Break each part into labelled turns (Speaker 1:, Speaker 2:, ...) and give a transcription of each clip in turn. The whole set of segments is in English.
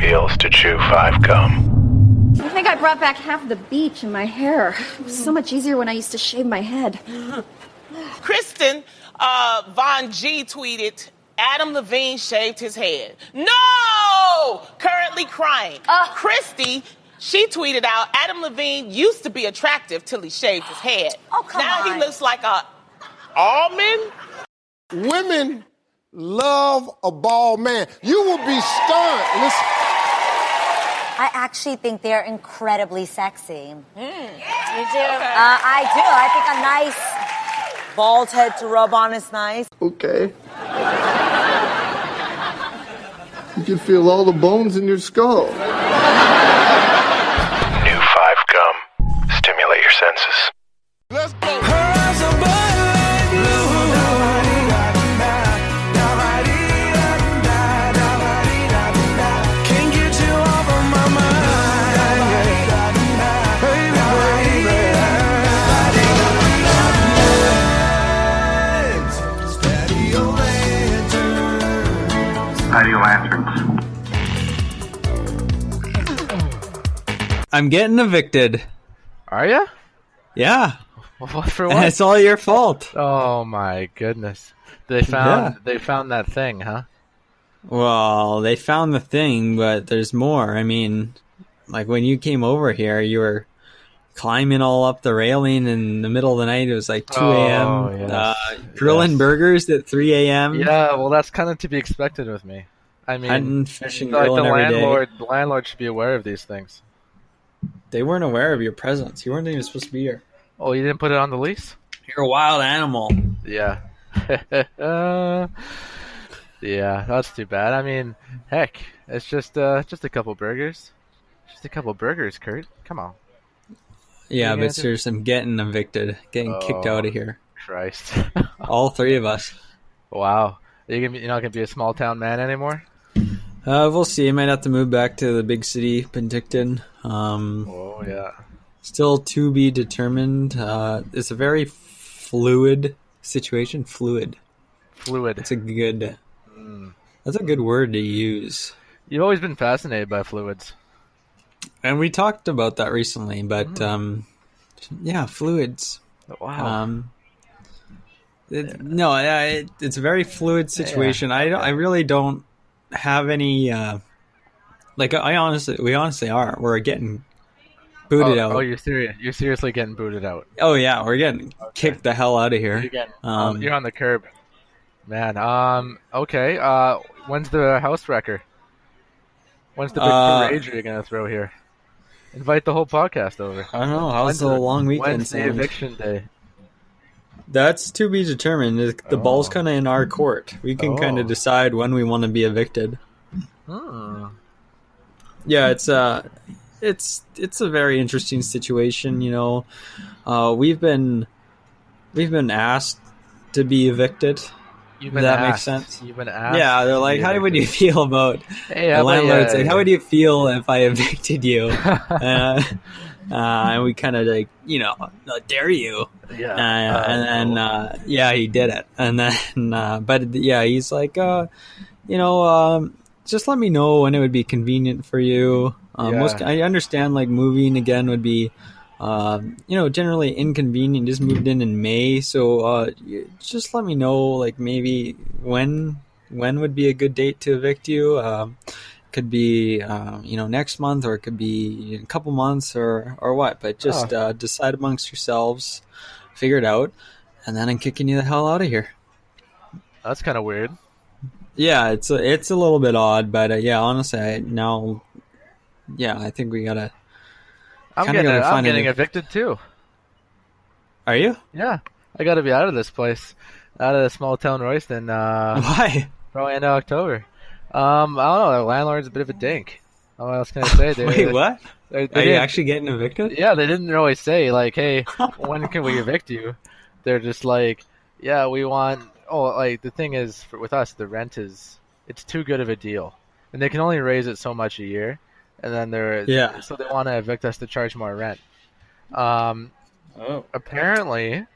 Speaker 1: feels to chew 5 gum.
Speaker 2: I think I brought back half the beach in my hair. It was so much easier when I used to shave my head.
Speaker 3: Kristen Von G tweeted, Adam Levine shaved his head. No! Currently crying. Christy, she tweeted out, Adam Levine used to be attractive till he shaved his head.
Speaker 2: Oh, come
Speaker 3: now
Speaker 2: on.
Speaker 3: He looks like a almond.
Speaker 4: Women love a bald man. You will be stunned. Listen.
Speaker 5: I actually think they're incredibly sexy.
Speaker 6: You do?
Speaker 5: I do. I think a nice bald head to rub on is nice.
Speaker 4: Okay. You can feel all the bones in your skull.
Speaker 1: New 5 gum. Stimulate your senses.
Speaker 4: Let's go.
Speaker 7: I'm getting evicted.
Speaker 8: Are ya?
Speaker 7: Yeah.
Speaker 8: What for what?
Speaker 7: And it's all your fault.
Speaker 8: Oh my goodness. They found that thing, huh?
Speaker 7: Well, they found the thing, but there's more. I mean, like when you came over here, you were climbing all up the railing in the middle of the night. It was like 2 a.m.
Speaker 8: Yes.
Speaker 7: Grilling burgers at 3 a.m.
Speaker 8: Yeah, well, that's kind of to be expected with me. I mean,
Speaker 7: hunting, fishing,
Speaker 8: like
Speaker 7: grilling every day.
Speaker 8: the landlord should be aware of these things.
Speaker 7: They weren't aware of your presence. You weren't even supposed to be here.
Speaker 8: Oh, you didn't put it on the lease?
Speaker 7: You're a wild animal.
Speaker 8: Yeah. Yeah, that's too bad. I mean, heck, it's just a couple burgers. Just a couple burgers, Kurt. Come on.
Speaker 7: Yeah, but seriously, I'm getting evicted. Getting kicked out of here.
Speaker 8: Christ.
Speaker 7: All 3 of us.
Speaker 8: Wow. You're not going to be a small town man anymore?
Speaker 7: We'll see. I might have to move back to the big city, Penticton.
Speaker 8: Oh, yeah.
Speaker 7: Still to be determined. It's a very fluid situation. Fluid. That's a good. That's a good word to use.
Speaker 8: You've always been fascinated by fluids.
Speaker 7: And we talked about that recently, but yeah, fluids.
Speaker 8: Wow.
Speaker 7: It's a very fluid situation. Yeah. I really don't have any. We honestly are. We're getting booted out.
Speaker 8: Oh, you're serious? You're seriously getting booted out?
Speaker 7: Oh yeah, we're getting kicked the hell out of here.
Speaker 8: You're on the curb, man. Okay. When's the house wrecker? When's the big parade you're gonna throw here? Invite the whole podcast over.
Speaker 7: I don't know. How's the long weekend?
Speaker 8: When's the eviction day?
Speaker 7: That's to be determined. The ball's kind of in our court. We can kind of decide when we want to be evicted. Yeah, it's a very interesting situation. You know, we've been asked to be evicted. Makes sense.
Speaker 8: You've been asked.
Speaker 7: Yeah, they're like, "How would you feel about?" The landlord's like, "How would you feel if I evicted you?" And we kind of like, dare you?
Speaker 8: Yeah.
Speaker 7: He did it. And then, but yeah, he's like, just let me know when it would be convenient for you. I understand like moving again would be, generally inconvenient. Just moved in May, so just let me know like maybe when would be a good date to evict you. Could be next month, or it could be in a couple months, or what. But just decide amongst yourselves, figure it out, and then I'm kicking you the hell out of here.
Speaker 8: That's kind of weird.
Speaker 7: Yeah, it's a little bit odd, but honestly, I think we gotta.
Speaker 8: I'm getting evicted too.
Speaker 7: Are you?
Speaker 8: Yeah, I got to be out of this place, out of the small town Royston.
Speaker 7: Why?
Speaker 8: Probably end of October. I don't know. The landlord's a bit of a dink. What else can I say?
Speaker 7: Wait, what? Are you actually getting evicted?
Speaker 8: Yeah, they didn't really say like, "Hey, when can we evict you?" They're just like, "Yeah, we want." Oh, like the thing is, with us, the rent it's too good of a deal, and they can only raise it so much a year, and then so they want to evict us to charge more rent. Apparently,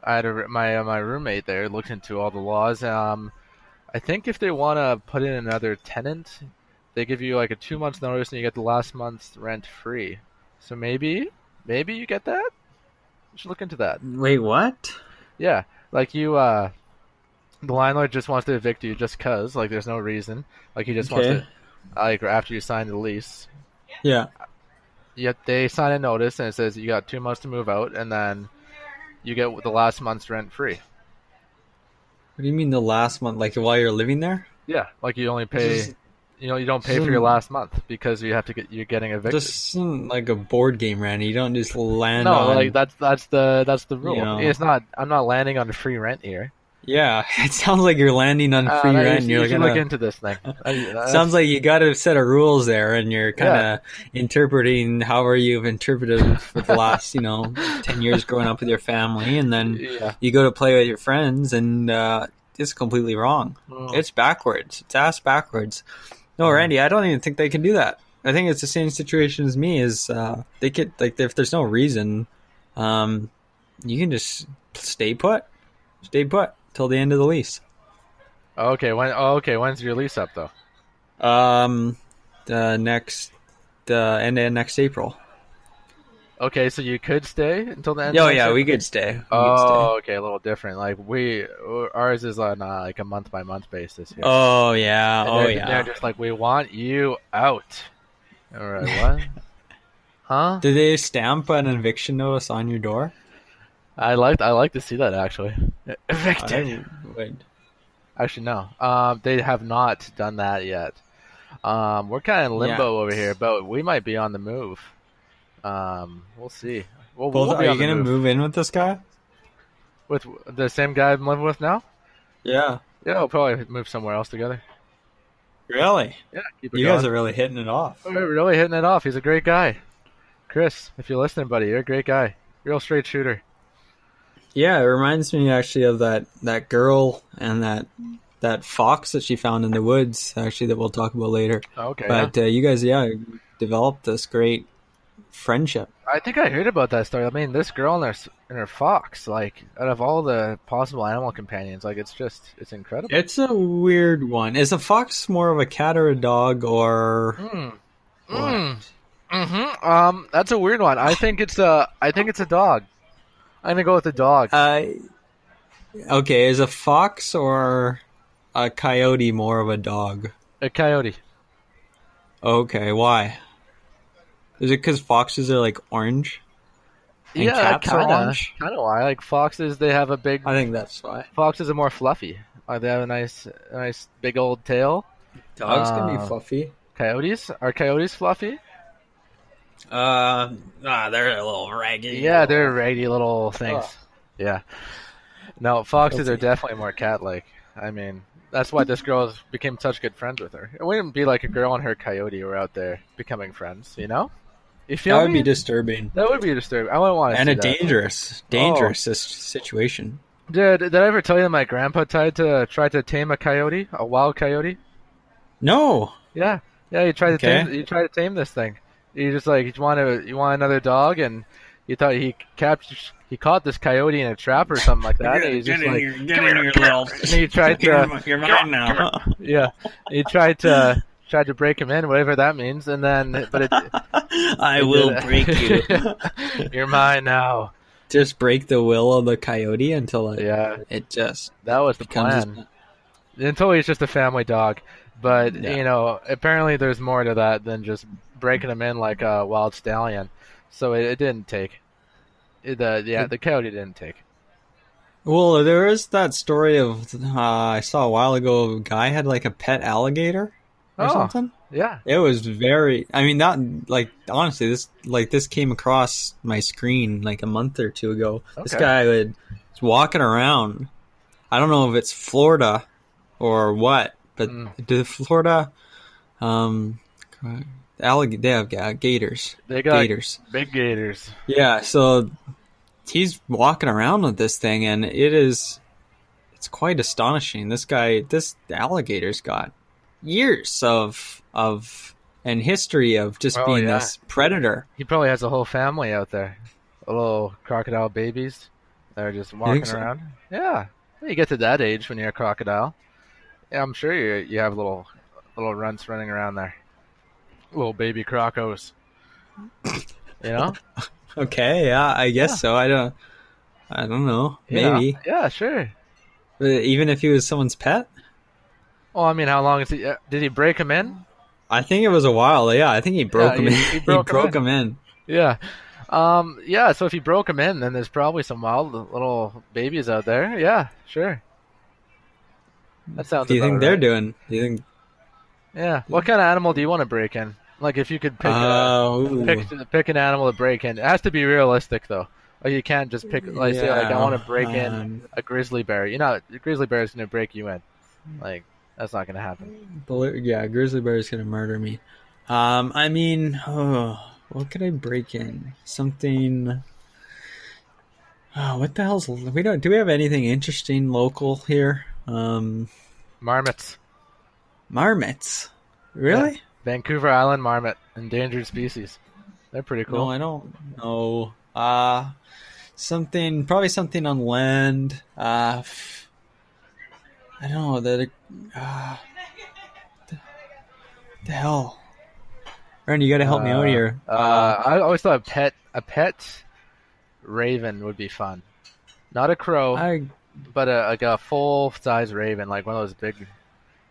Speaker 8: I had my roommate there looked into all the laws. I think if they want to put in another tenant, they give you like a 2 months notice and you get the last month's rent free. So maybe you get that. You should look into that.
Speaker 7: Wait, what?
Speaker 8: Yeah, like you, the landlord just wants to evict you just cause, like there's no reason. Like he just wants
Speaker 7: Okay.
Speaker 8: to, like after you sign the lease.
Speaker 7: Yeah.
Speaker 8: Yet they sign a notice and it says you got 2 months to move out, and then you get the last month's rent free.
Speaker 7: What do you mean the last month? Like while you're living there?
Speaker 8: Yeah, like you only pay.
Speaker 7: This is-
Speaker 8: You don't pay for your last month because you're getting evicted.
Speaker 7: This isn't like a board game, Randy. You don't just land
Speaker 8: No,
Speaker 7: on.
Speaker 8: like that's the rule.
Speaker 7: You know.
Speaker 8: It's not. I'm not landing on free rent here.
Speaker 7: Yeah, it sounds like you're landing on free rent.
Speaker 8: You
Speaker 7: You're
Speaker 8: should
Speaker 7: gonna
Speaker 8: look into this thing.
Speaker 7: sounds like you got a set of rules there, and you're kind of interpreting however you've interpreted for the last 10 years growing up with your family, and then you go to play with your friends, and it's completely wrong. It's backwards. It's ass backwards. No, Randy, I don't even think they can do that. I think it's the same situation as me. Is they could, like, if there's no reason, you can just stay put till the end of the lease.
Speaker 8: Okay. When's your lease up though?
Speaker 7: The end of next April.
Speaker 8: Okay, so you could stay until the end.
Speaker 7: Oh
Speaker 8: of
Speaker 7: yeah,
Speaker 8: next
Speaker 7: we could stay.
Speaker 8: Okay, a little different. Like ours is on like a month by month basis here.
Speaker 7: Oh yeah.
Speaker 8: And they're just like, we want you out. All right, what? Huh?
Speaker 7: Did they stamp an eviction notice on your door?
Speaker 8: I like to see that actually. Evicted. Actually, no. They have not done that yet. We're kind of in limbo over here, but we might be on the move. We'll see.
Speaker 7: Are you gonna move in with this guy?
Speaker 8: With the same guy I'm living with now?
Speaker 7: Yeah.
Speaker 8: Yeah, we'll probably move somewhere else together.
Speaker 7: Really?
Speaker 8: Yeah, keep it
Speaker 7: You
Speaker 8: going.
Speaker 7: guys are really hitting it off.
Speaker 8: We're really hitting it off. He's a great guy. Chris, if you're listening, buddy, you're a great guy. Real straight shooter.
Speaker 7: Yeah, it reminds me actually of that girl and that fox that she found in the woods, actually, that we'll talk about later.
Speaker 8: Okay.
Speaker 7: But you guys, developed this great friendship.
Speaker 8: I think I heard about that story. I mean, this girl and her fox, like, out of all the possible animal companions, like, it's incredible.
Speaker 7: It's a weird one. Is a fox more of a cat or a dog, or?
Speaker 8: That's a weird one. I think it's a dog. I'm gonna go with the dog.
Speaker 7: Okay, is a fox or a coyote more of a dog?
Speaker 8: A coyote.
Speaker 7: Okay, why? Is it because foxes are like orange? And cats are orange?
Speaker 8: Kind of why. Like foxes, they have a big.
Speaker 7: I think that's why.
Speaker 8: Foxes are more fluffy. They have a nice big old tail.
Speaker 7: Dogs can be fluffy.
Speaker 8: Are coyotes fluffy?
Speaker 7: They're a little raggy.
Speaker 8: Yeah, they're raggy little things. Yeah. No, foxes are definitely more cat-like. I mean, that's why this girl became such good friends with her. It wouldn't be like a girl and her coyote were out there becoming friends, you know? You feel
Speaker 7: That would
Speaker 8: me?
Speaker 7: be disturbing.
Speaker 8: That would be disturbing. I wouldn't want to
Speaker 7: And
Speaker 8: see
Speaker 7: a
Speaker 8: that.
Speaker 7: dangerous situation.
Speaker 8: Did I ever tell you that my grandpa tried to tame a coyote, a wild coyote?
Speaker 7: No.
Speaker 8: Yeah, he tried to tame this thing. He just like you want another dog, and he thought he caught this coyote in a trap or something like that. And he's just like, and he tried to,
Speaker 7: You're mine now.
Speaker 8: yeah, he tried to break him in, whatever that means, and then
Speaker 7: I will break you.
Speaker 8: You're mine now.
Speaker 7: Just break the will of the coyote until it just
Speaker 8: that was the
Speaker 7: becomes
Speaker 8: plan. Until he's just a family dog. But, apparently there's more to that than just breaking him in like a wild stallion. So it didn't take. The coyote didn't take.
Speaker 7: Well, there is that story of I saw a while ago. A guy had like a pet alligator or something.
Speaker 8: Yeah,
Speaker 7: it was very. I mean, not like honestly, this came across my screen like a month or two ago. Okay. This guy was walking around. I don't know if it's Florida or what, but the Florida, they have gators.
Speaker 8: They got
Speaker 7: gators,
Speaker 8: big gators.
Speaker 7: Yeah, so he's walking around with this thing, and it's quite astonishing. This alligator's got years of and history of just being this predator.
Speaker 8: He probably has a whole family out there, little crocodile babies that are just walking around. Yeah, you get to that age when you're a crocodile. Yeah, I'm sure you have little runts running around there. Little baby crocos. You know?
Speaker 7: Okay, yeah, I guess so. I don't know.
Speaker 8: You know?
Speaker 7: Maybe.
Speaker 8: Yeah, sure.
Speaker 7: But even if he was someone's pet?
Speaker 8: Well, I mean, how long is he? Did he break him in?
Speaker 7: I think it was a while. Yeah, I think he broke him in.
Speaker 8: He broke
Speaker 7: him in.
Speaker 8: Yeah. Yeah, so if he broke him in, then there's probably some wild little babies out there. Yeah, sure. That sounds
Speaker 7: Do you think
Speaker 8: about
Speaker 7: they're
Speaker 8: right.
Speaker 7: doing? Do you think?
Speaker 8: Yeah. What kind of animal do you want to break in? Like, if you could pick pick an animal to break in, it has to be realistic though. Like, you can't just pick like say like I want to break in a grizzly bear. You know, a grizzly bear is gonna break you in. Like, that's not gonna happen.
Speaker 7: Yeah, grizzly bear is gonna murder me. I mean, what could I break in? Something. Oh, what the hell's we don't? Do we have anything interesting local here?
Speaker 8: Marmots.
Speaker 7: Marmots. Really?
Speaker 8: Yeah. Vancouver Island marmot, endangered species. They're pretty cool.
Speaker 7: No, I don't know. Probably something on land. I don't know that. The hell, Ren, you gotta help me out here.
Speaker 8: I always thought a pet raven would be fun. Not a crow, but a full size raven, like one of those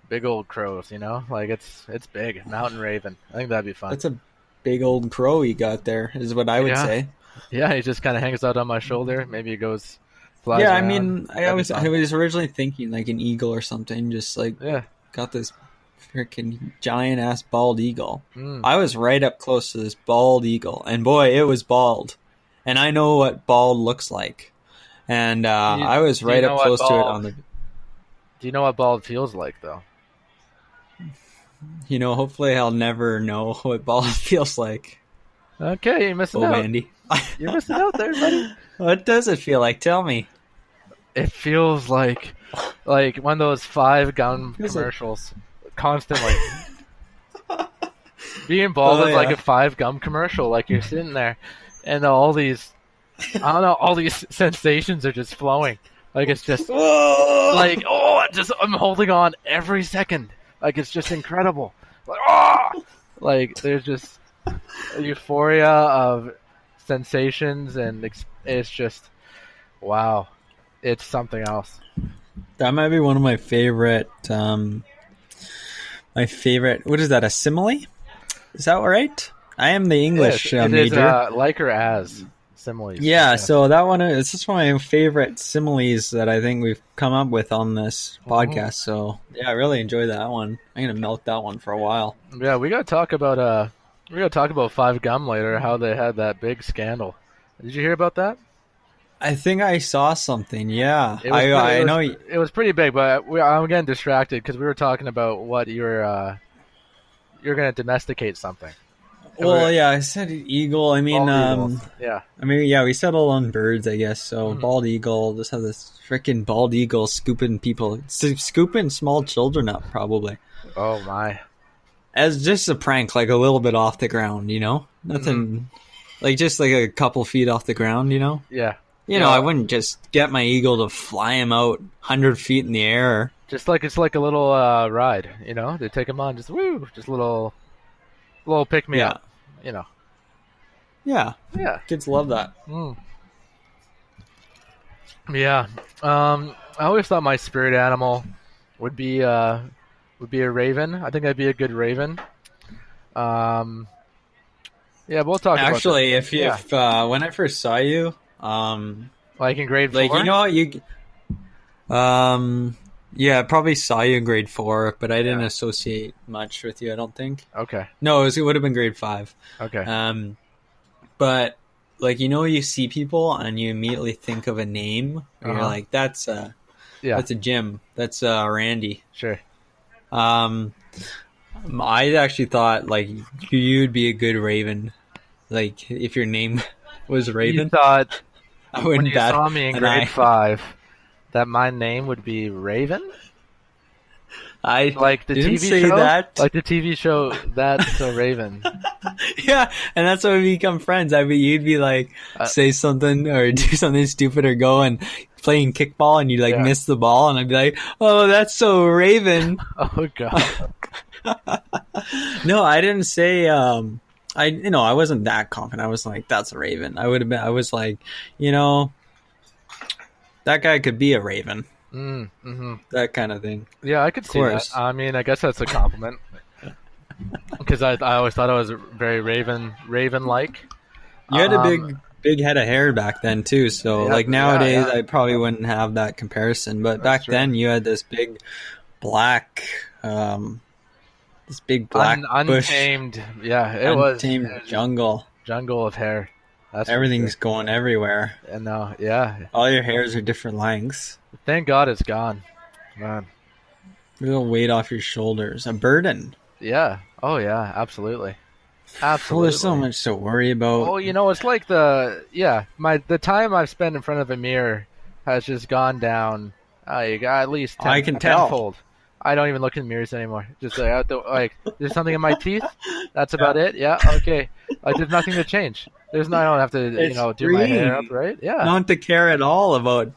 Speaker 8: big old crows. You know, like it's big, mountain raven. I think that'd be fun.
Speaker 7: That's a big old crow you got there, is what I would say.
Speaker 8: Yeah, he just kind of hangs out on my shoulder. Maybe he flies
Speaker 7: Yeah,
Speaker 8: around.
Speaker 7: I mean, I was originally thinking like an eagle or something. Just like got this freaking giant ass bald eagle. I was right up close to this bald eagle, and boy, it was bald. And I know what bald looks like, and I was right up close to it on the.
Speaker 8: Do you know what bald feels like, though?
Speaker 7: You know, hopefully I'll never know what bald feels like.
Speaker 8: Okay, you're missing out.
Speaker 7: Andy.
Speaker 8: You're missing out there, buddy.
Speaker 7: What does it feel like? Tell me.
Speaker 8: It feels like one of those 5 gum commercials. Constantly. Being bald is like a 5 gum commercial. Like, you're sitting there, and all these, I don't know, all these sensations are just flowing. Like, it's just like, I'm holding on every second. Like, it's just incredible. Like, there's just a euphoria of sensations, and it's just, wow. It's something else.
Speaker 7: That might be one of my favorite, what is that, a simile? Is that right? I am the English
Speaker 8: it
Speaker 7: major.
Speaker 8: Is, like or as similes.
Speaker 7: Yeah, so that one is just one of my favorite similes that I think we've come up with on this podcast. So yeah, I really enjoy that one. I'm gonna milk that one for a while.
Speaker 8: Yeah, we gotta talk about 5 Gum later. How they had that big scandal. Did you hear about that?
Speaker 7: I think I saw something. Yeah,
Speaker 8: I
Speaker 7: know
Speaker 8: it was pretty big, but I'm getting distracted because we were talking about what you're gonna domesticate something.
Speaker 7: Well, yeah, I said eagle. I mean,
Speaker 8: yeah.
Speaker 7: I mean, yeah, we settled on birds, I guess. So bald eagle, just have this freaking bald eagle scooping small children up, probably.
Speaker 8: Oh my!
Speaker 7: As just a prank, like a little bit off the ground, you know, nothing, like just like a couple feet off the ground, you know.
Speaker 8: Yeah.
Speaker 7: You know, I wouldn't just get my eagle to fly him out 100 feet in the air.
Speaker 8: Just like it's like a little ride, you know. They take him on, just a little pick me up, you know.
Speaker 7: Yeah.
Speaker 8: Yeah.
Speaker 7: Kids love that.
Speaker 8: Yeah. I always thought my spirit animal would be a raven. I think I'd be a good raven. Yeah, we'll talk.
Speaker 7: Actually,
Speaker 8: about
Speaker 7: if when I first saw you,
Speaker 8: like in grade 4,
Speaker 7: like you know yeah, I probably saw you in grade 4, but I didn't associate much with you. I don't think.
Speaker 8: Okay.
Speaker 7: No, it would have been grade 5.
Speaker 8: Okay.
Speaker 7: But like you see people and you immediately think of a name. And you're like, that's a Jim. That's Randy.
Speaker 8: Sure.
Speaker 7: I actually thought like you'd be a good raven. Like if your name was Raven.
Speaker 8: You thought
Speaker 7: I
Speaker 8: when you saw me in grade 5 that my name would be Raven?
Speaker 7: I
Speaker 8: like the
Speaker 7: didn't
Speaker 8: TV
Speaker 7: say
Speaker 8: show?
Speaker 7: that.
Speaker 8: Like the TV show That's So Raven.
Speaker 7: Yeah, and that's how we become friends. You'd be like, say something or do something stupid or go and playing kickball and you'd like miss the ball and I'd be like, oh, that's so Raven.
Speaker 8: Oh, God.
Speaker 7: No, I didn't say. I wasn't that confident. I was like, that's a raven. I would have been. I was like, that guy could be a raven. That kind of thing.
Speaker 8: Yeah, I could see that. I mean, I guess that's a compliment. Because I always thought I was very raven-like.
Speaker 7: You had a big head of hair back then too. So nowadays, I probably wouldn't have that comparison. But back then, you had this big black. This big black
Speaker 8: untamed,
Speaker 7: bush.
Speaker 8: Untamed
Speaker 7: jungle
Speaker 8: of hair.
Speaker 7: Everything's going everywhere.
Speaker 8: And now,
Speaker 7: all your hairs are different lengths.
Speaker 8: Thank God it's gone, man.
Speaker 7: A little weight off your shoulders, a burden.
Speaker 8: Yeah. Oh yeah, absolutely.
Speaker 7: Well, there's so much to worry about.
Speaker 8: Oh, it's like the time I've spent in front of a mirror has just gone down. You got at least
Speaker 7: I can tell.
Speaker 8: tenfold. I don't even look in mirrors anymore. Just there's something in my teeth. That's about it. Yeah. Okay. There's nothing to change. I don't have to do my hair up, right? Yeah.
Speaker 7: Not to care at all about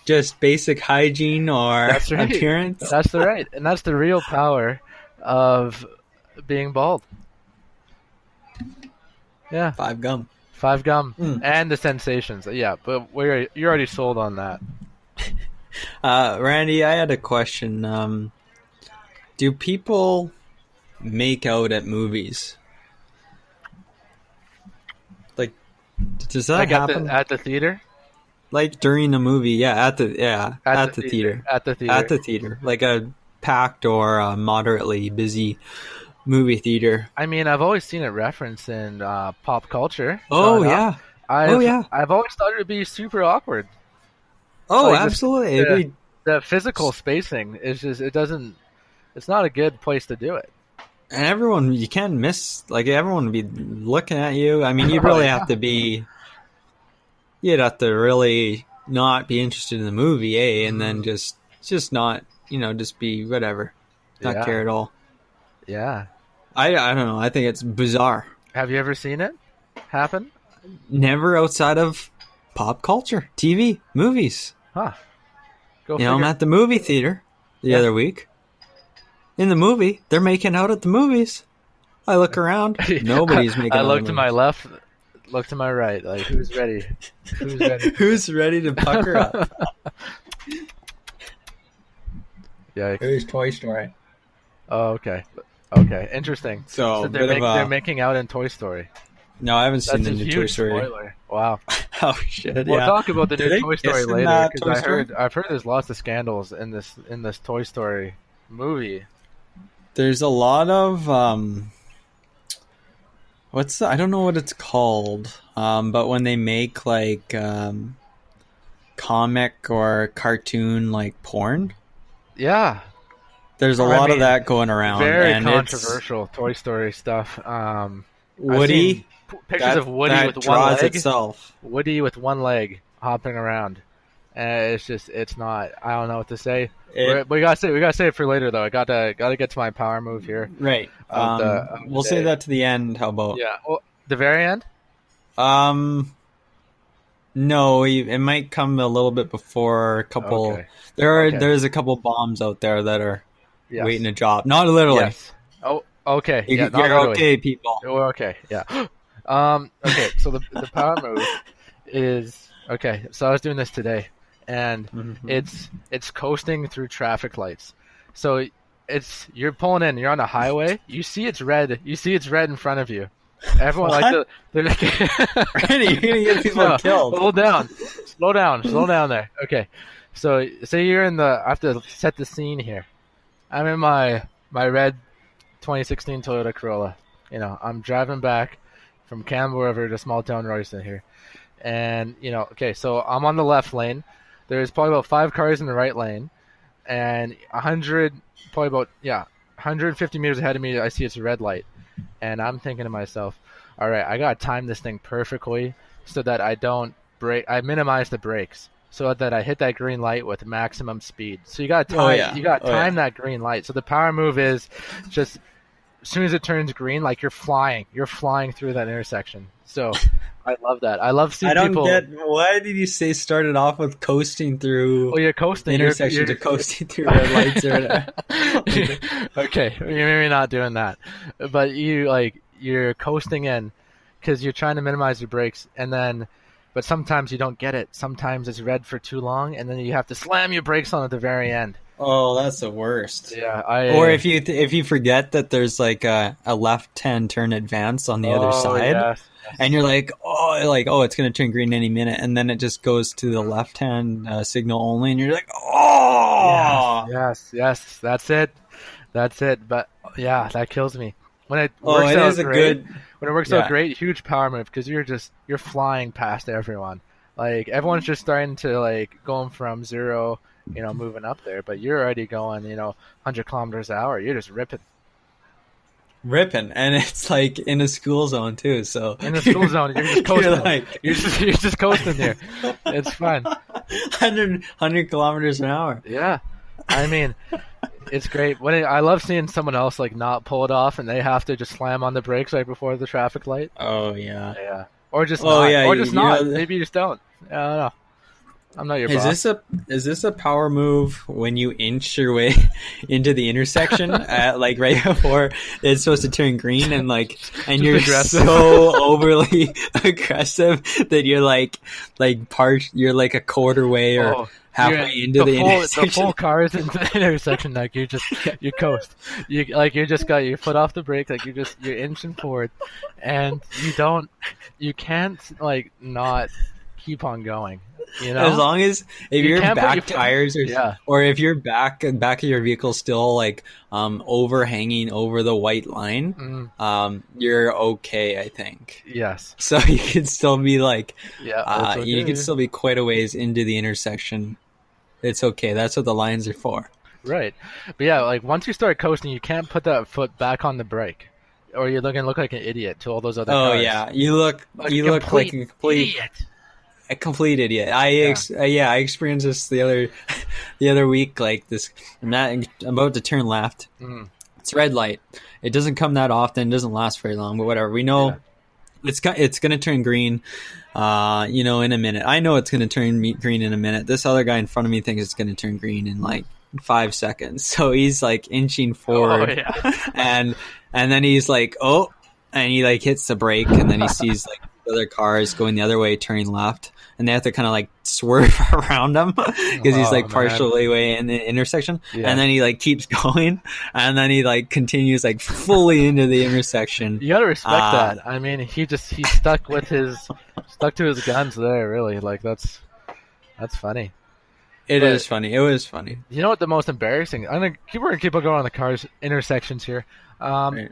Speaker 7: just basic hygiene or appearance.
Speaker 8: That's right, and that's the real power of being bald. Yeah.
Speaker 7: 5 gum.
Speaker 8: And the sensations. Yeah, but you're already sold on that.
Speaker 7: Randy, I had a question. Do people make out at movies? Like, does that happen
Speaker 8: at the theater?
Speaker 7: Like during the movie? At the theater.
Speaker 8: At the theater.
Speaker 7: Like a packed or moderately busy movie theater.
Speaker 8: I mean, I've always seen it referenced in pop culture.
Speaker 7: I've
Speaker 8: always thought it would be super awkward.
Speaker 7: Oh, absolutely.
Speaker 8: The physical spacing is just it's not a good place to do it.
Speaker 7: And you can't miss, everyone would be looking at you. I mean, you'd really have to be, you'd have to really not be interested in the movie, and then just not, just be whatever, not care at all.
Speaker 8: Yeah.
Speaker 7: I don't know. I think it's bizarre.
Speaker 8: Have you ever seen it happen?
Speaker 7: Never outside of pop culture, TV, movies.
Speaker 8: Huh.
Speaker 7: I'm at the movie theater the other week. In the movie, they're making out at the movies. I look around. Nobody's making out.
Speaker 8: I look to my left, look to my right. Like, who's ready?
Speaker 7: Who's ready to pucker up?
Speaker 8: Yeah.
Speaker 7: Who's Toy Story?
Speaker 8: Oh, okay. Interesting.
Speaker 7: So
Speaker 8: they're making out in Toy Story.
Speaker 7: No, I haven't seen the new Toy Story.
Speaker 8: Spoiler. Wow.
Speaker 7: Oh shit!
Speaker 8: We'll talk about the new Toy Story later because I've heard there's lots of scandals in this Toy Story movie.
Speaker 7: There's a lot of I don't know what it's called, but when they make comic or cartoon porn.
Speaker 8: Yeah.
Speaker 7: There's a lot of that going around.
Speaker 8: Very controversial Toy Story stuff.
Speaker 7: Woody.
Speaker 8: Pictures of Woody with one leg.
Speaker 7: Itself.
Speaker 8: Woody with one leg hopping around. It's not. I don't know what to say. We gotta say it for later though. I gotta get to my power move here.
Speaker 7: Right. We'll say that to the end. How about?
Speaker 8: Yeah. Well, the very end.
Speaker 7: No, it might come a little bit before a couple. Okay. There's a couple bombs out there that are waiting to drop. Not literally.
Speaker 8: Yes. Oh, okay.
Speaker 7: You're okay, people.
Speaker 8: We're okay. Yeah. Okay. So the power move is okay. So I was doing this today, and it's coasting through traffic lights. So you're pulling in. You're on a highway. You see it's red. You see it's red in front of you. Everyone they're like,
Speaker 7: Randy, you're gonna get people killed.
Speaker 8: Slow down there. Okay, so say you're I have to set the scene here. I'm in my red 2016 Toyota Corolla. I'm driving back from Campbell River to small town Royston here, and okay, so I'm on the left lane. There's probably about 5 cars in the right lane, and 150 meters ahead of me, I see it's a red light. And I'm thinking to myself, all right, I got to time this thing perfectly so that I don't brake. I minimize the brakes so that I hit that green light with maximum speed. So you got to time that green light. So the power move is just as soon as it turns green, like you're flying through that intersection. So I love that. I love seeing people.
Speaker 7: I don't get, why did you say started off with coasting through
Speaker 8: Well, you're coasting.
Speaker 7: intersections
Speaker 8: You're
Speaker 7: or coasting through red lights or whatever?
Speaker 8: Okay, you're maybe not doing that, but you're coasting in because you're trying to minimize your brakes, but sometimes you don't get it. Sometimes it's red for too long, and then you have to slam your brakes on at the very end.
Speaker 7: Oh, that's the worst.
Speaker 8: Yeah,
Speaker 7: or if you forget that there's like a left-hand turn advance on the other side,
Speaker 8: yes.
Speaker 7: and you're like, it's gonna turn green any minute, and then it just goes to the left-hand signal only, and you're like, oh,
Speaker 8: yes, that's it. But yeah, that kills me when it works out great. Huge power move because you're flying past everyone. Like everyone's just starting to like going from zero, moving up there, but you're already going, 100 kilometers an hour. You're just ripping, and it's like in a school zone too. So
Speaker 7: in a school zone, you're just coasting.
Speaker 8: You're just coasting there. It's fun.
Speaker 7: 100 kilometers an hour.
Speaker 8: Yeah, I mean, it's great. I love seeing someone else like not pull it off, and they have to just slam on the brakes right before the traffic light.
Speaker 7: Oh yeah.
Speaker 8: Or just not. Maybe you just don't. I don't know. I'm not your boss.
Speaker 7: Is this a power move when you inch your way into the intersection at like right before it's supposed to turn green and you're aggressive. So overly aggressive that you're you're like a quarter way or halfway into the intersection.
Speaker 8: The full car is into the intersection. Like you coast. You just got your foot off the brake. Like you're inching forward, and you can't not keep on going.
Speaker 7: As long as if your back tires or if your back of your vehicle still overhanging over the white line, you're okay, I think.
Speaker 8: Yes.
Speaker 7: So you can still be you can still be quite a ways into the intersection. It's okay. That's what the lines are for.
Speaker 8: Right. But yeah, once you start coasting, you can't put that foot back on the brake, or you're going to look like an idiot to all those other cars.
Speaker 7: Oh yeah, you look like a complete idiot. A complete idiot. I experienced this the other week. Like this, I'm about to turn left. It's red light. It doesn't come that often. It doesn't last very long. But whatever. We know it's going to turn green. In a minute. I know it's going to turn green in a minute. This other guy in front of me thinks it's going to turn green in 5 seconds. So he's inching forward, and then he's and he hits the brake, and then he sees other cars going the other way turning left, and they have to kind of swerve around him because he's partially way in the intersection, and then he keeps going, and then he continues fully into the intersection.
Speaker 8: You gotta respect that. I mean, he stuck to his guns there. Really, that's funny.
Speaker 7: It is funny. It was funny.
Speaker 8: You know what the most embarrassing? We're gonna keep on going on the cars intersections here.
Speaker 7: Right.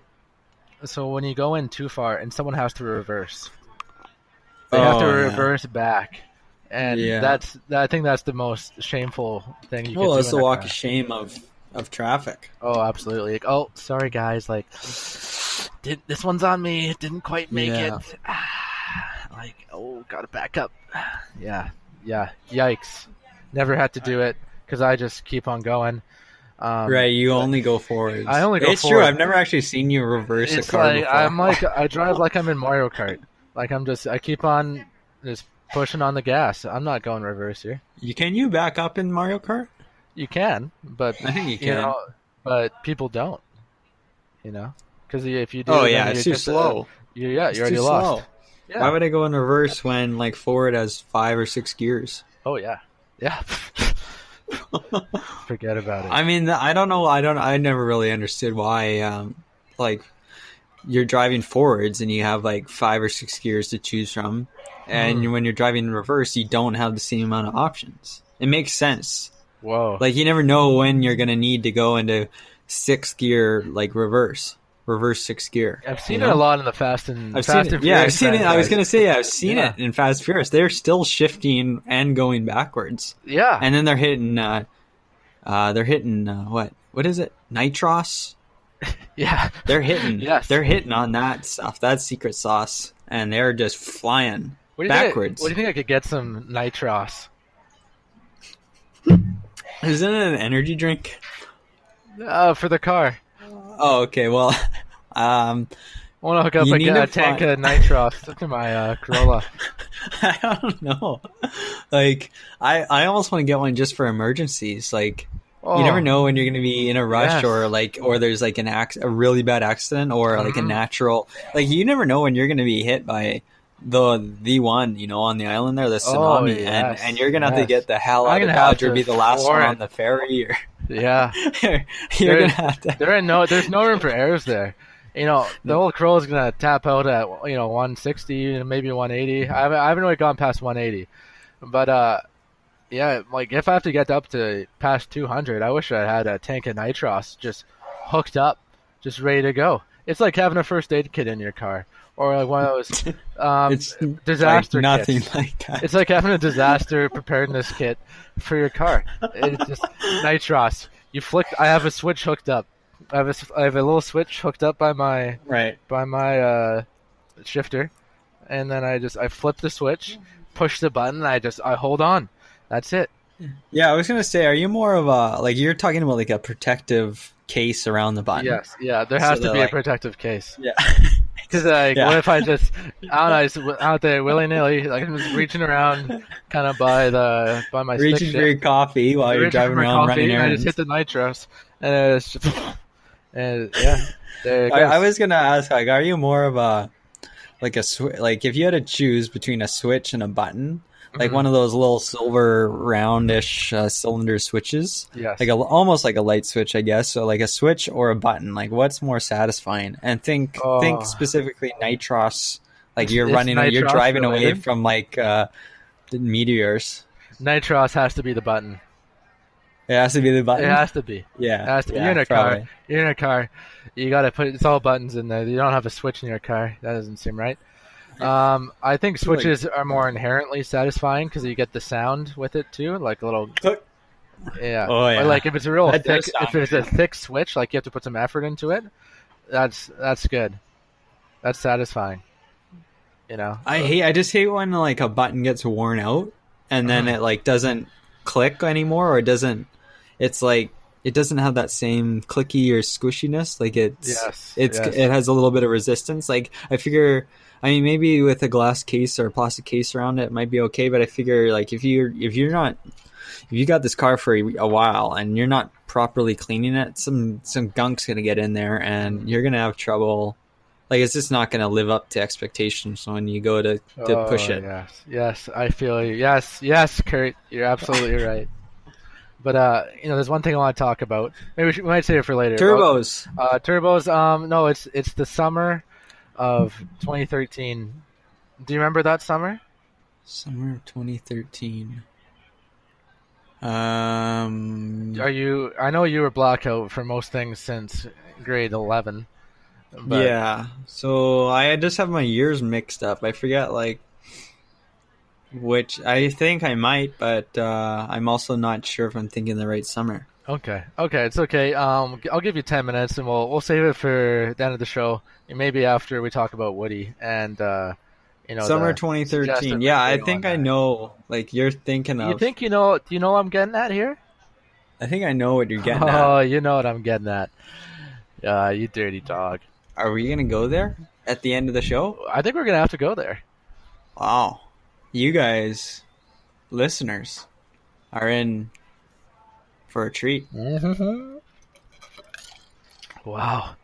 Speaker 8: So when you go in too far and someone has to reverse. They have to reverse back, and I think that's the most shameful thing you can do.
Speaker 7: Well, it's the walk of shame of traffic.
Speaker 8: Oh, absolutely. Sorry guys, this one's on me. Didn't quite make it. Gotta back up. Yeah. Yikes. Never had to do it because I just keep on going.
Speaker 7: Right, you only go forward.
Speaker 8: I only go forward.
Speaker 7: It's true. I've never actually seen you reverse a car before.
Speaker 8: I drive like I'm in Mario Kart. I keep on just pushing on the gas. I'm not going reverse here.
Speaker 7: Can you back up in Mario Kart?
Speaker 8: You can, but
Speaker 7: I think you can.
Speaker 8: But people don't. Because if you do,
Speaker 7: it's too slow.
Speaker 8: You're already lost. Yeah.
Speaker 7: Why would I go in reverse when forward has 5 or 6 gears?
Speaker 8: Oh yeah. Forget about it.
Speaker 7: I mean, I don't know. I never really understood why. You're driving forwards and you have 5 or 6 gears to choose from, and when you're driving in reverse, you don't have the same amount of options. It makes sense.
Speaker 8: Whoa!
Speaker 7: You never know when you're gonna need to go into 6 gear reverse 6 gear.
Speaker 8: I've seen it a lot in the Fast and
Speaker 7: Furious.
Speaker 8: I've
Speaker 7: seen it. I was gonna say I've seen it in Fast and Furious. They're still shifting and going backwards.
Speaker 8: Yeah,
Speaker 7: and then they're hitting. What is it? Nitros.
Speaker 8: Yeah,
Speaker 7: they're hitting.
Speaker 8: Yes,
Speaker 7: they're hitting on that stuff. That's secret sauce, and they're just flying backwards.
Speaker 8: What do you think I could get some Nitros?
Speaker 7: Isn't it an energy drink?
Speaker 8: For the car.
Speaker 7: Oh, okay. Well, Um,
Speaker 8: I want to hook up
Speaker 7: You need
Speaker 8: a
Speaker 7: to
Speaker 8: tank
Speaker 7: find-
Speaker 8: of nitros to my Corolla.
Speaker 7: I don't know. Like, I almost want to get one just for emergencies. Like, you never know when you're going to be in a rush,
Speaker 8: Yes.
Speaker 7: or there's like a really bad accident, or like a natural. Like, you never know when you're going to be hit by the one, on the island there, the tsunami,
Speaker 8: yes,
Speaker 7: and you're gonna have to
Speaker 8: yes.
Speaker 7: get the hell
Speaker 8: I'm
Speaker 7: out of
Speaker 8: gonna have
Speaker 7: Dodge or
Speaker 8: to
Speaker 7: be the last
Speaker 8: floor
Speaker 7: one
Speaker 8: it.
Speaker 7: on the ferry, or
Speaker 8: Yeah.
Speaker 7: you're gonna have to.
Speaker 8: There's no room for errors there. The old Corolla's gonna tap out at 160, maybe 180. I haven't really gone past 180, but yeah, like if I have to get up to past 200, I wish I had a tank of nitros just hooked up, just ready to go. It's like having a first aid kit in your car, or like one of those
Speaker 7: It's
Speaker 8: disaster
Speaker 7: like nothing
Speaker 8: kits.
Speaker 7: like that.
Speaker 8: It's like having a disaster preparedness kit for your car. It's just nitros. I have a switch hooked up. I have a little switch hooked up by my shifter, and then I flip the switch, push the button, and I hold on. That's it.
Speaker 7: Yeah, I was gonna say, are you more of a you're talking about like a protective case around the button?
Speaker 8: Yes, yeah. There has
Speaker 7: So
Speaker 8: to be
Speaker 7: they're
Speaker 8: a protective case.
Speaker 7: Yeah.
Speaker 8: Because
Speaker 7: Yeah.
Speaker 8: what if I just out there willy nilly, like I'm just reaching around, kind of by my stick
Speaker 7: Reaching
Speaker 8: shift.
Speaker 7: for your coffee while you're
Speaker 8: Reaching for
Speaker 7: driving
Speaker 8: my
Speaker 7: around
Speaker 8: coffee,
Speaker 7: running
Speaker 8: and I
Speaker 7: errands.
Speaker 8: just hit the nitros, and it's just, and yeah, there it goes.
Speaker 7: I was gonna ask, like, are you more of a like if you had to choose between a switch and a button, like one of those little silver roundish cylinder switches,
Speaker 8: Yes.
Speaker 7: like almost like a light switch, I guess. So like a switch or a button, like what's more satisfying? And think specifically nitros, like you're
Speaker 8: nitros
Speaker 7: driving away
Speaker 8: related?
Speaker 7: from like the meteors.
Speaker 8: Nitros has to be the button.
Speaker 7: It has to be the button.
Speaker 8: It has to be.
Speaker 7: Yeah,
Speaker 8: It has to be.
Speaker 7: yeah,
Speaker 8: You're in a
Speaker 7: probably.
Speaker 8: car. You're in a car. You got to it's all buttons in there. You don't have a switch in your car. That doesn't seem right. I think switches are more inherently satisfying because you get the sound with it too, like a little.
Speaker 7: Click.
Speaker 8: Yeah.
Speaker 7: Oh, yeah.
Speaker 8: Or like if it's a real
Speaker 7: That
Speaker 8: thick,
Speaker 7: does sound
Speaker 8: if it's a thick switch, like you have to put some effort into it. That's good. That's satisfying.
Speaker 7: I just hate when like a button gets worn out and then it like doesn't click anymore, or it doesn't have that same clicky or squishiness. Like
Speaker 8: Yes.
Speaker 7: it has a little bit of resistance. Like I figure, I mean, maybe with a glass case or a plastic case around it might be okay, but I figure like if you got this car for a while and you're not properly cleaning it, some gunk's gonna get in there and you're gonna have trouble. Like it's just not gonna live up to expectations when you go to push it.
Speaker 8: Yes, I feel you. Yes, Kurt, you're absolutely right. But there's one thing I want to talk about. Maybe we might save it for later.
Speaker 7: Turbos.
Speaker 8: Turbos. No, it's the summer of 2013. Do you remember that summer?
Speaker 7: Summer of 2013.
Speaker 8: I know you were blackout for most things since grade 11. But
Speaker 7: Yeah. So I just have my years mixed up. I forget like which I think I might, but I'm also not sure if I'm thinking the right summer.
Speaker 8: Okay, it's okay. I'll give you 10 minutes, and we'll save it for the end of the show. Maybe after we talk about Woody and
Speaker 7: Summer
Speaker 8: the
Speaker 7: 2013.
Speaker 8: suggested
Speaker 7: Yeah, I
Speaker 8: video
Speaker 7: think
Speaker 8: on
Speaker 7: I
Speaker 8: that.
Speaker 7: know. Like you're thinking of.
Speaker 8: You think you know? Do you know what I'm getting at here?
Speaker 7: I think I know what you're getting
Speaker 8: Oh,
Speaker 7: at.
Speaker 8: you know what I'm getting at. You dirty dog.
Speaker 7: Are we gonna go there at the end of the show?
Speaker 8: I think we're gonna have to go there.
Speaker 7: Wow, you guys, listeners, are in for a treat.
Speaker 8: Wow.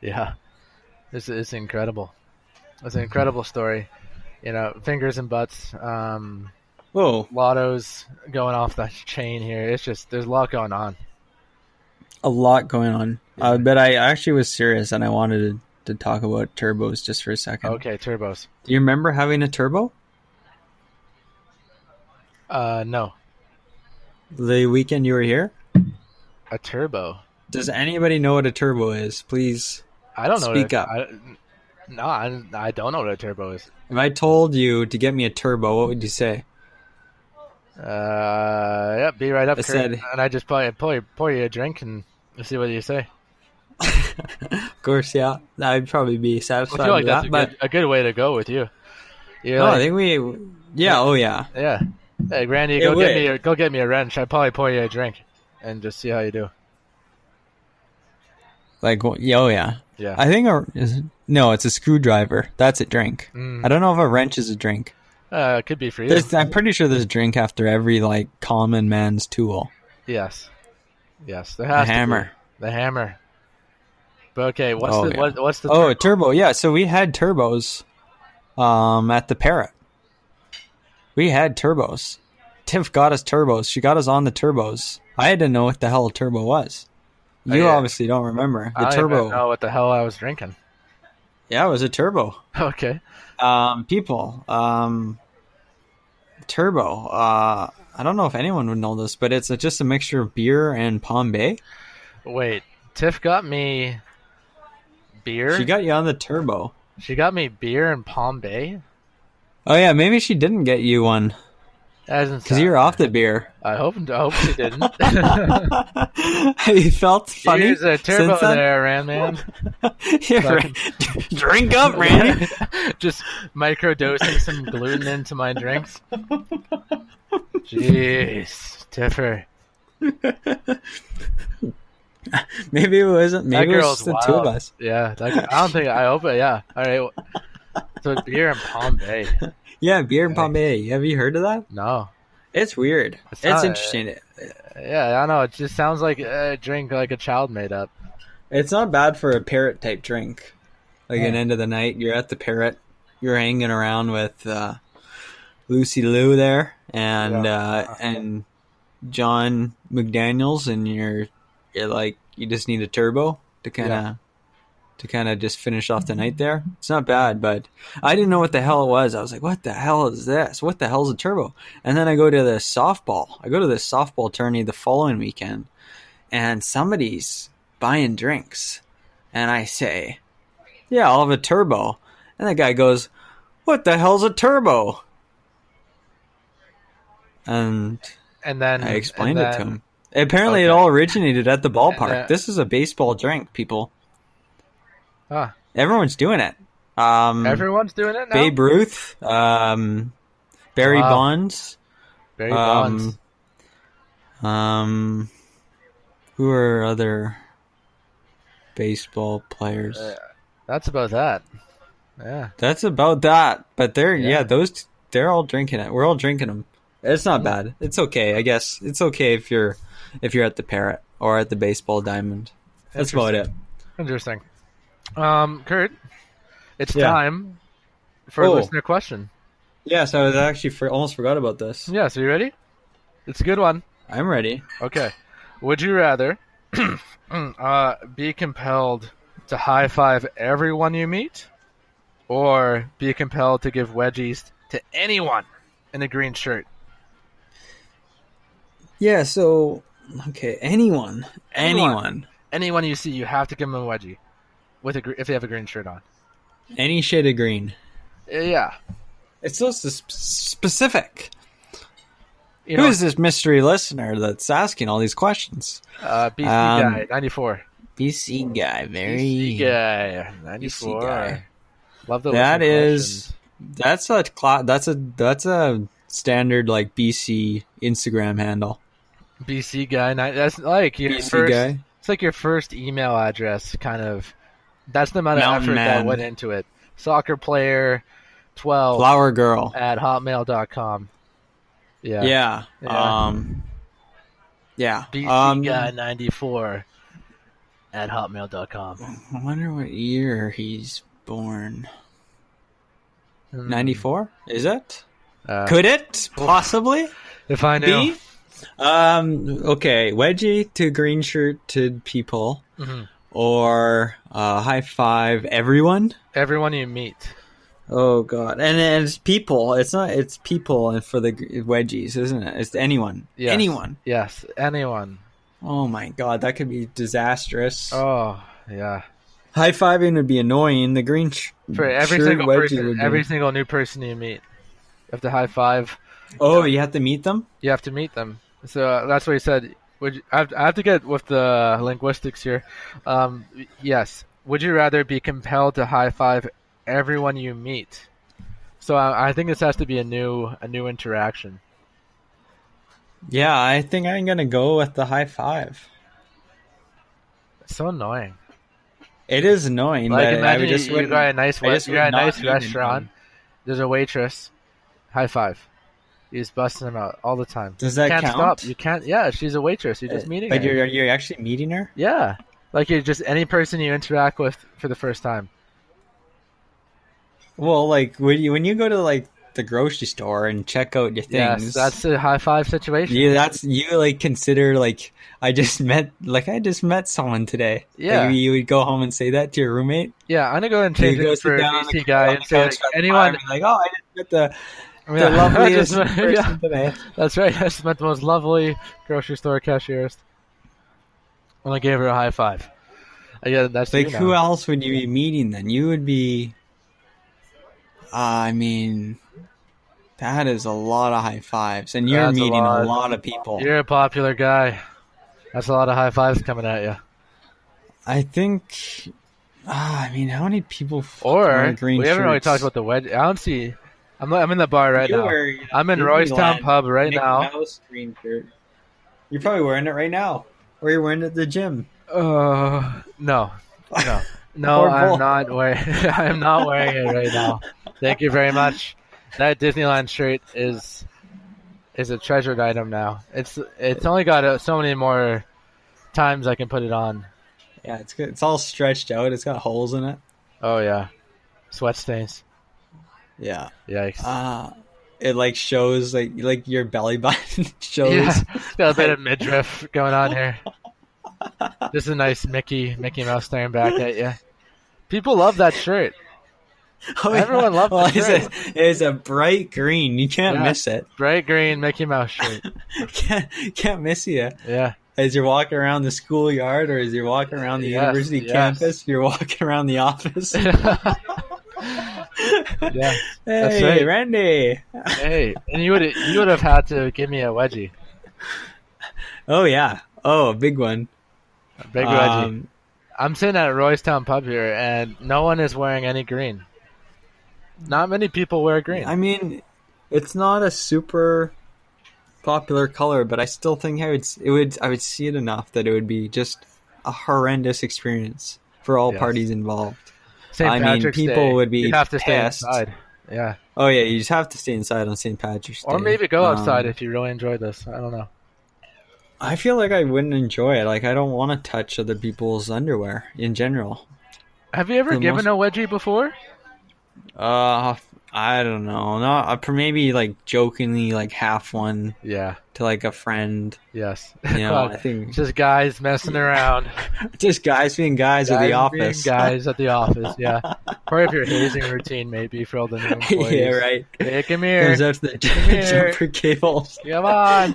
Speaker 8: Yeah. This is incredible. It's an incredible story. Fingers and butts.
Speaker 7: Whoa,
Speaker 8: Lottos going off the chain here. It's just there's a lot going on.
Speaker 7: a lot going on. But I actually was serious, and I wanted to talk about turbos just for a second.
Speaker 8: Okay, turbos.
Speaker 7: Do you remember having a turbo?
Speaker 8: No.
Speaker 7: The weekend you were here?
Speaker 8: A turbo.
Speaker 7: Does anybody know what a turbo is? Please
Speaker 8: I don't know.
Speaker 7: speak up.
Speaker 8: I don't know what a turbo is.
Speaker 7: If I told you to get me a turbo, what would you say?
Speaker 8: Yeah, be right up.
Speaker 7: I
Speaker 8: Kurt.
Speaker 7: said-
Speaker 8: And I just pour you a drink and see what you say.
Speaker 7: Of course, yeah. I'd probably be
Speaker 8: I
Speaker 7: satisfied
Speaker 8: feel like
Speaker 7: with
Speaker 8: that's
Speaker 7: that. But
Speaker 8: a good way to go with you. You're
Speaker 7: no,
Speaker 8: like,
Speaker 7: I think we. Yeah. Oh, yeah.
Speaker 8: yeah. Hey, Randy,
Speaker 7: It
Speaker 8: go get me a wrench. I'd probably pour you a drink and just see how you do.
Speaker 7: Like, yeah, oh, yeah.
Speaker 8: Yeah.
Speaker 7: I think no, it's a screwdriver. That's a drink. I don't know if a wrench is a drink.
Speaker 8: It could be for you.
Speaker 7: I'm pretty sure there's a drink after every like common man's tool.
Speaker 8: Yes. Yes, there has
Speaker 7: The
Speaker 8: to
Speaker 7: hammer.
Speaker 8: be. The hammer. But okay, what's the
Speaker 7: a turbo? Yeah, so we had turbos at the Parrot. We had turbos. Tiff got us turbos. She got us on the turbos. I didn't know what the hell a turbo was. You obviously don't remember. The
Speaker 8: I
Speaker 7: turbo.
Speaker 8: don't even know what the hell I was drinking.
Speaker 7: Yeah, it was a turbo.
Speaker 8: Okay.
Speaker 7: People. Turbo. I don't know if anyone would know this, but it's just a mixture of beer and Palm Bay.
Speaker 8: Wait, Tiff got me beer?
Speaker 7: She got you on the turbo.
Speaker 8: She got me beer in Palm Bay?
Speaker 7: Oh yeah, maybe she didn't get you one. Because you're off the beer.
Speaker 8: I hope she didn't.
Speaker 7: You felt funny.
Speaker 8: Here's a turbo there, man.
Speaker 7: Drink up, Randy.
Speaker 8: Just microdosing some gluten into my drinks. Jeez, Tiffer.
Speaker 7: Maybe it wasn't. Maybe it was just the two of us.
Speaker 8: Yeah, I don't think. I hope it. Yeah. All right. So beer in Palm Bay.
Speaker 7: Yeah, beer in Palm Bay. Have you heard of that?
Speaker 8: No.
Speaker 7: It's weird. It's interesting.
Speaker 8: Yeah, I know. It just sounds like a drink like a child made up.
Speaker 7: It's not bad for a Parrot type drink. Like an end of the night, you're at the Parrot, you're hanging around with Lucy Lou there, and John McDaniels, and you're like, you just need a turbo to kind of just finish off the night there. It's not bad, but I didn't know what the hell it was. I was like, what the hell is this? What the hell's a turbo? And then I go to the softball. I go to the softball tourney the following weekend, and somebody's buying drinks. And I say, yeah, I'll have a turbo. And the guy goes, what the hell's a turbo? And
Speaker 8: then
Speaker 7: I explained it to him. Apparently it all originated at the ballpark. This is a baseball drink, people. Everyone's doing it.
Speaker 8: Everyone's doing it now?
Speaker 7: Babe Ruth, Barry Bonds.
Speaker 8: Barry Bonds.
Speaker 7: Who are other baseball players?
Speaker 8: That's about that. Yeah.
Speaker 7: That's about that. But they're all drinking it. We're all drinking them. It's not bad. It's okay, I guess. It's okay if you're at the Parrot or at the Baseball Diamond. That's about it.
Speaker 8: Interesting. Kurt, it's time for a listener question.
Speaker 7: Yes, I was actually almost forgot about this.
Speaker 8: Yeah, so you ready? It's a good one.
Speaker 7: I'm ready.
Speaker 8: Okay. Would you rather be compelled to high five everyone you meet, or be compelled to give wedgies to anyone in a green shirt?
Speaker 7: Yeah, so anyone
Speaker 8: you see, you have to give them a wedgie if they have a green shirt on.
Speaker 7: Any shade of green.
Speaker 8: Yeah.
Speaker 7: It's so specific. Who is this mystery listener that's asking all these questions?
Speaker 8: BC guy 94.
Speaker 7: BC guy,
Speaker 8: BC guy 94.
Speaker 7: BC guy.
Speaker 8: Love the
Speaker 7: that's a standard like BC Instagram handle.
Speaker 8: BC guy. That's like your
Speaker 7: BC
Speaker 8: first.
Speaker 7: Guy.
Speaker 8: It's like your first email address, kind of. That's the amount of effort that went into it. Soccer player 12
Speaker 7: flower girl
Speaker 8: at hotmail.com. Yeah.
Speaker 7: Yeah.
Speaker 8: BC guy 94 at hotmail.com.
Speaker 7: I wonder what year he's born. 94? Is it? Could it possibly?
Speaker 8: If I knew.
Speaker 7: Be? Okay. Wedgie to green shirt to people, or high five everyone.
Speaker 8: Everyone you meet.
Speaker 7: Oh God! And it's people. It's not. It's people for the wedgies, isn't it? It's anyone.
Speaker 8: Yes.
Speaker 7: Anyone.
Speaker 8: Yes. Anyone.
Speaker 7: Oh my God! That could be disastrous.
Speaker 8: Oh yeah.
Speaker 7: High fiving would be annoying. The green
Speaker 8: for every
Speaker 7: shirt
Speaker 8: single
Speaker 7: wedgie
Speaker 8: person,
Speaker 7: would be...
Speaker 8: every single new person you meet, you have to high five.
Speaker 7: Oh, you have to meet them.
Speaker 8: You have to meet them. So that's what he said. I have to get with the linguistics here. Yes. Would you rather be compelled to high five everyone you meet? So I think this has to be a new interaction.
Speaker 7: Yeah, I think I'm gonna go with the high five.
Speaker 8: It's so annoying.
Speaker 7: It is annoying.
Speaker 8: Like
Speaker 7: but I
Speaker 8: imagine
Speaker 7: would just
Speaker 8: you got a nice
Speaker 7: I just
Speaker 8: you're at a
Speaker 7: would not
Speaker 8: nice
Speaker 7: meet
Speaker 8: restaurant.
Speaker 7: anyone.
Speaker 8: There's a waitress. High five. He's busting them out all the time.
Speaker 7: Does that
Speaker 8: can't
Speaker 7: count?
Speaker 8: Stop. You can't. Yeah, she's a waitress. You're just meeting
Speaker 7: But
Speaker 8: her.
Speaker 7: you're actually meeting her?
Speaker 8: Yeah, like you're just any person you interact with for the first time.
Speaker 7: Well, like when you go to like the grocery store and check out your things,
Speaker 8: Yes, that's a high five situation.
Speaker 7: you like consider like I just met someone today.
Speaker 8: Yeah.
Speaker 7: Like, you would go home and say that to your roommate.
Speaker 8: Yeah, I'm gonna go and
Speaker 7: You
Speaker 8: change
Speaker 7: go
Speaker 8: it
Speaker 7: sit
Speaker 8: for a
Speaker 7: down on
Speaker 8: VC
Speaker 7: the
Speaker 8: guy
Speaker 7: on
Speaker 8: and
Speaker 7: the
Speaker 8: say
Speaker 7: couch
Speaker 8: like,
Speaker 7: by the
Speaker 8: anyone.
Speaker 7: fire and be like, oh, I just met the
Speaker 8: Yeah,
Speaker 7: loveliest
Speaker 8: just-
Speaker 7: person
Speaker 8: yeah.
Speaker 7: today.
Speaker 8: That's right. I just met the most lovely grocery store cashierist, and I gave her a high five. Yeah, that's
Speaker 7: Like,
Speaker 8: you
Speaker 7: who
Speaker 8: now.
Speaker 7: else would you be meeting then? You would be. I mean, that is a lot of high fives, and you're
Speaker 8: That's a
Speaker 7: meeting a
Speaker 8: lot.
Speaker 7: lot of people.
Speaker 8: You're a popular guy. That's a lot of high fives coming at you.
Speaker 7: I think. I mean, how many people
Speaker 8: Or
Speaker 7: wear green
Speaker 8: we haven't really
Speaker 7: shirts?
Speaker 8: talked about the wedge. I don't see. I'm in the bar right
Speaker 7: You
Speaker 8: now.
Speaker 7: wear
Speaker 8: I'm in
Speaker 7: Disneyland
Speaker 8: Roystown Pub right
Speaker 7: Mickey
Speaker 8: now.
Speaker 7: Mouse green shirt. You're probably wearing it right now, or you're wearing it at the gym.
Speaker 8: No, no,
Speaker 7: Or
Speaker 8: I'm
Speaker 7: both.
Speaker 8: not wearing. I'm not wearing it right now. Thank you very much. That Disneyland shirt is a treasured item now. It's only got so many more times I can put it on.
Speaker 7: Yeah, it's good. It's all stretched out. It's got holes in it.
Speaker 8: Oh yeah, sweat stains.
Speaker 7: Yeah.
Speaker 8: Yikes.
Speaker 7: It like shows like your belly button shows.
Speaker 8: Yeah, it's got a bit of midriff going on here. This is a nice Mickey Mouse staring back at you. People love that shirt.
Speaker 7: Oh, yeah.
Speaker 8: Everyone loved the shirt.
Speaker 7: It's a bright green. You can't
Speaker 8: Yeah.
Speaker 7: miss it.
Speaker 8: Bright green Mickey Mouse shirt.
Speaker 7: Can't miss you.
Speaker 8: Yeah.
Speaker 7: As you're walking around the schoolyard, or as you're walking around the
Speaker 8: Yes,
Speaker 7: university
Speaker 8: yes.
Speaker 7: campus, you're walking around the office.
Speaker 8: Yeah.
Speaker 7: Hey,
Speaker 8: right.
Speaker 7: Randy.
Speaker 8: Hey, and you would have had to give me a wedgie.
Speaker 7: Oh yeah. Oh, a big one.
Speaker 8: A big wedgie.
Speaker 7: Um,
Speaker 8: I'm sitting at Roystown Pub here, and no one is wearing any green. Not many people wear green.
Speaker 7: I mean, it's not a super popular color, but I still think I would see it enough that it would be just a horrendous experience for all
Speaker 8: Yes.
Speaker 7: parties involved.
Speaker 8: St.
Speaker 7: I mean,
Speaker 8: Patrick's
Speaker 7: people
Speaker 8: Day,
Speaker 7: would be
Speaker 8: you'd have to stay
Speaker 7: pissed.
Speaker 8: inside. Yeah.
Speaker 7: Oh yeah, you just have to stay inside on St. Patrick's Day.
Speaker 8: Or maybe go outside if you really enjoy this. I don't know.
Speaker 7: I feel like I wouldn't enjoy it. Like, I don't want to touch other people's underwear in general.
Speaker 8: Have you ever
Speaker 7: For the
Speaker 8: given
Speaker 7: most-
Speaker 8: a wedgie before?
Speaker 7: I don't know. Not maybe like jokingly, like half one
Speaker 8: Yeah.
Speaker 7: to like a friend.
Speaker 8: Yes.
Speaker 7: You know, I think
Speaker 8: Just guys messing around.
Speaker 7: just guys being guys at the
Speaker 8: Guys
Speaker 7: office.
Speaker 8: being guys at the office, yeah. Part of your hazing routine, maybe, for all the new employees.
Speaker 7: Yeah, right.
Speaker 8: Hey, come here.
Speaker 7: Comes out to the
Speaker 8: here.
Speaker 7: jumper cables.
Speaker 8: Come on.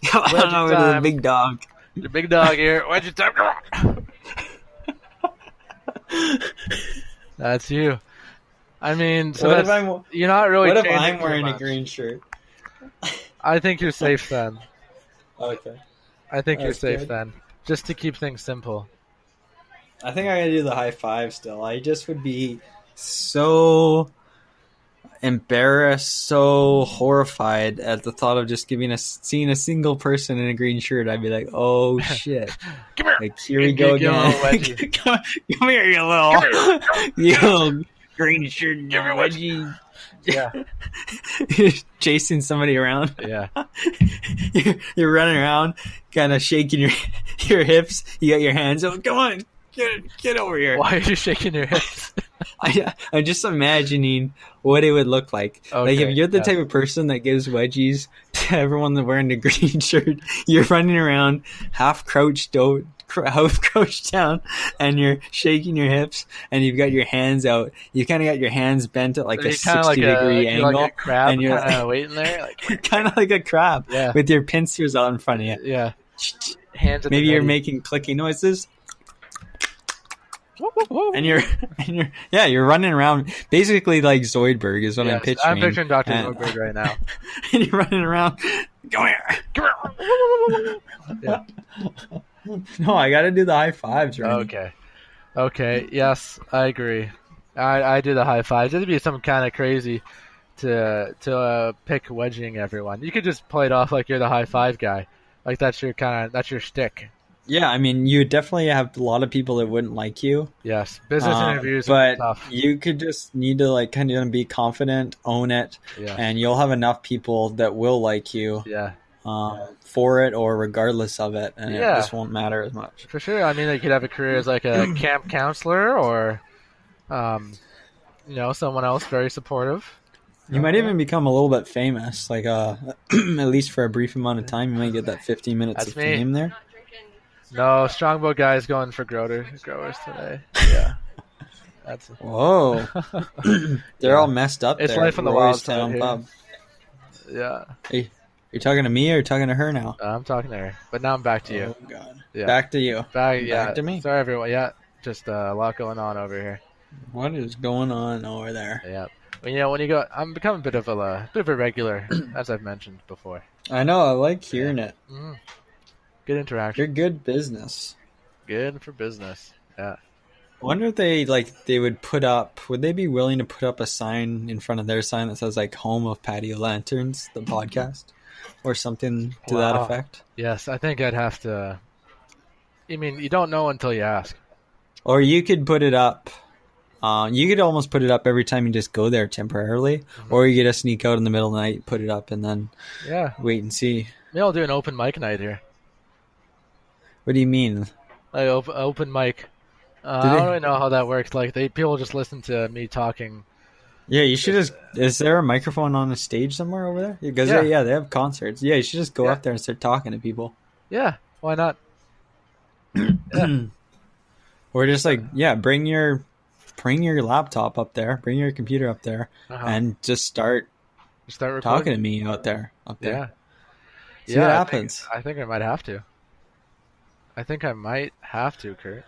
Speaker 7: Come on over to the
Speaker 8: time.
Speaker 7: big dog.
Speaker 8: The big dog here. Why'd you talk? That's you. I mean, so
Speaker 7: What if
Speaker 8: that's, you're not really.
Speaker 7: What if
Speaker 8: changing
Speaker 7: I'm
Speaker 8: too
Speaker 7: wearing a
Speaker 8: much.
Speaker 7: green shirt?
Speaker 8: I think you're safe then.
Speaker 7: Okay.
Speaker 8: I think you're
Speaker 7: That's
Speaker 8: safe
Speaker 7: good.
Speaker 8: then. Just to keep things simple.
Speaker 7: I think I gotta do the high five still. I just would be so embarrassed, so horrified at the thought of just seeing a single person in a green shirt. I'd be like, oh shit.
Speaker 8: Come here.
Speaker 7: Like, here we go
Speaker 8: Give him a
Speaker 7: again.
Speaker 8: wedgie.
Speaker 7: come here, you little green shirt wedgie.
Speaker 8: Yeah.
Speaker 7: You're chasing somebody around.
Speaker 8: Yeah.
Speaker 7: You're running around, kind of shaking your hips. You got your hands up. Come on, get over here.
Speaker 8: Why are you shaking your hips?
Speaker 7: I'm just imagining what it would look like. Like
Speaker 8: Okay,
Speaker 7: if you're the
Speaker 8: yeah.
Speaker 7: type of person that gives wedgies to everyone that's wearing the green shirt, you're running around half crouched down, and you're shaking your hips, and you've got your hands out. You kind of got your hands bent at like
Speaker 8: So
Speaker 7: a
Speaker 8: you're kinda
Speaker 7: 60-degree
Speaker 8: you're
Speaker 7: angle,
Speaker 8: like a crab,
Speaker 7: and you're
Speaker 8: kind of waiting there. Like,
Speaker 7: kind of like a crab
Speaker 8: Yeah.
Speaker 7: with your pincers out in front of you.
Speaker 8: yeah. Hands. At
Speaker 7: Maybe
Speaker 8: the
Speaker 7: you're
Speaker 8: ready.
Speaker 7: making clicky noises. And you're you're running around basically like Zoidberg is what I'm
Speaker 8: Yes,
Speaker 7: picturing.
Speaker 8: I'm picturing Dr.
Speaker 7: And-
Speaker 8: Zoidberg right now.
Speaker 7: and you're running around. Come here.
Speaker 8: Yeah.
Speaker 7: No, I got to do the high fives, right?
Speaker 8: Okay. Yes, I agree. I do the high fives. It'd be something kind of crazy to pick wedging everyone. You could just play it off like you're the high five guy. Like that's your shtick.
Speaker 7: Yeah, I mean, you definitely have a lot of people that wouldn't like you.
Speaker 8: Yes, business interviews
Speaker 7: but
Speaker 8: are tough.
Speaker 7: you could just need to like kind of be confident, own it,
Speaker 8: Yes.
Speaker 7: and you'll have enough people that will like you
Speaker 8: Yeah.
Speaker 7: for it or regardless of it, and
Speaker 8: Yeah.
Speaker 7: it just won't matter as much.
Speaker 8: For sure. I mean, you could have a career as like a camp counselor or, someone else very supportive.
Speaker 7: You might even become a little bit famous, like at least for a brief amount of time. You might get that 15 minutes
Speaker 8: That's
Speaker 7: of
Speaker 8: me.
Speaker 7: fame there.
Speaker 8: No, Strongbow guy's going for growers today. Yeah. That's
Speaker 7: Whoa. They're all messed up
Speaker 8: It's
Speaker 7: there.
Speaker 8: life on the wild side here.
Speaker 7: Pub.
Speaker 8: Yeah.
Speaker 7: Hey, you're talking to me or you're talking to her now?
Speaker 8: I'm talking to her. But now I'm back to you.
Speaker 7: Oh, God.
Speaker 8: Yeah.
Speaker 7: Back to you.
Speaker 8: Back
Speaker 7: to me.
Speaker 8: Sorry, everyone. Yeah. Just a lot going on over here.
Speaker 7: What is going on over there?
Speaker 8: Yeah. When you go, I'm becoming a bit of a regular, as I've mentioned before.
Speaker 7: I know. I like hearing it.
Speaker 8: Mm. Good interaction.
Speaker 7: You're good business.
Speaker 8: Good for business. Yeah.
Speaker 7: I wonder if they would they be willing to put up a sign in front of their sign that says like "Home of Patio Lanterns," the podcast, or something to that effect?
Speaker 8: Yes, I think I'd have to. I mean, you don't know until you ask.
Speaker 7: Or you could put it up. You could almost put it up every time you just go there temporarily, or you could just sneak out in the middle of the night, put it up, and then wait and see.
Speaker 8: Maybe I'll do an open mic night here.
Speaker 7: What do you mean?
Speaker 8: Like open mic. I don't really know how that works. Like people just listen to me talking.
Speaker 7: Yeah, you should just. Is there a microphone on the stage somewhere over there? Because they have concerts. Yeah, you should just go up there and start talking to people.
Speaker 8: Yeah, why not? Yeah.
Speaker 7: Or just bring your laptop up there, bring your computer up there, and just start talking to me up there.
Speaker 8: Yeah.
Speaker 7: See what happens.
Speaker 8: I think I might have to. Kurt.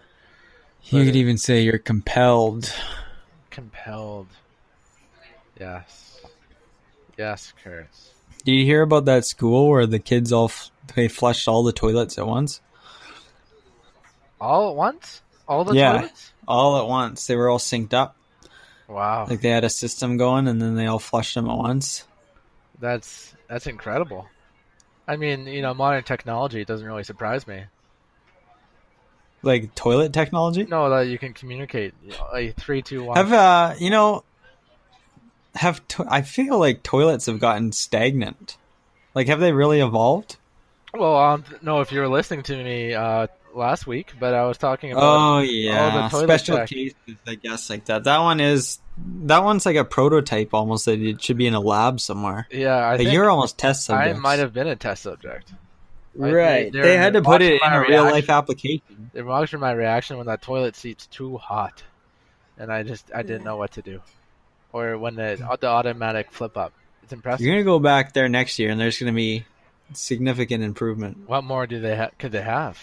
Speaker 7: You could even say you're compelled.
Speaker 8: Compelled. Yes. Yes, Kurt.
Speaker 7: Did you hear about that school where the kids they flushed all the toilets at once?
Speaker 8: All at once? All the toilets?
Speaker 7: All at once. They were all synced up.
Speaker 8: Wow.
Speaker 7: Like they had a system going, and then they all flushed them at once.
Speaker 8: That's incredible. I mean, modern technology doesn't really surprise me.
Speaker 7: Like toilet technology?
Speaker 8: No, that you can communicate. Like 3, 2, 1.
Speaker 7: I feel like toilets have gotten stagnant. Like, have they really evolved?
Speaker 8: Well, I don't know if you were listening to me last week, but I was talking about
Speaker 7: all the toilet special
Speaker 8: tech.
Speaker 7: cases, I guess, like that. That one's like a prototype almost that it should be in a lab somewhere.
Speaker 8: Yeah, I think
Speaker 7: you're almost test subject.
Speaker 8: I might have been a test subject.
Speaker 7: Right. They had to put it in a real life application.
Speaker 8: They watched my reaction when that toilet seat's too hot, and I didn't know what to do, or when the automatic flip up. It's impressive.
Speaker 7: You're gonna go back there next year, and there's gonna be significant improvement.
Speaker 8: What more could they have?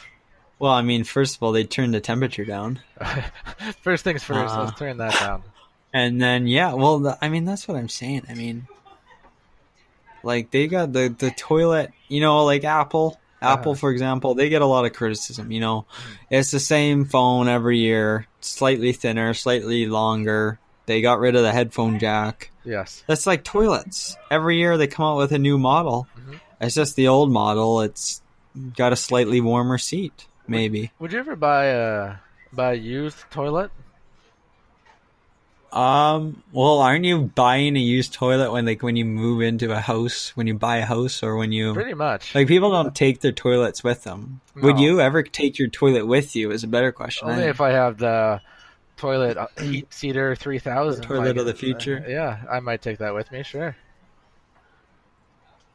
Speaker 7: Well, I mean, first of all, they turned the temperature down.
Speaker 8: First things first. Let's turn that down.
Speaker 7: And then that's what I'm saying. I mean, like they got the toilet, like Apple, for example, they get a lot of criticism. It's the same phone every year, slightly thinner, slightly longer. They got rid of the headphone jack.
Speaker 8: Yes,
Speaker 7: that's like toilets. Every year they come out with a new model. Mm-hmm. It's just the old model. It's got a slightly warmer seat, maybe.
Speaker 8: Would you ever buy a used toilet?
Speaker 7: Well, aren't you buying a used toilet when you move into a house, when you buy a house, or when you...
Speaker 8: Pretty much.
Speaker 7: Like, people don't take their toilets with them. No. Would you ever take your toilet with you is a better question.
Speaker 8: Only if I have the toilet heat seater 3000.
Speaker 7: The toilet of the future.
Speaker 8: Yeah, I might take that with me, sure.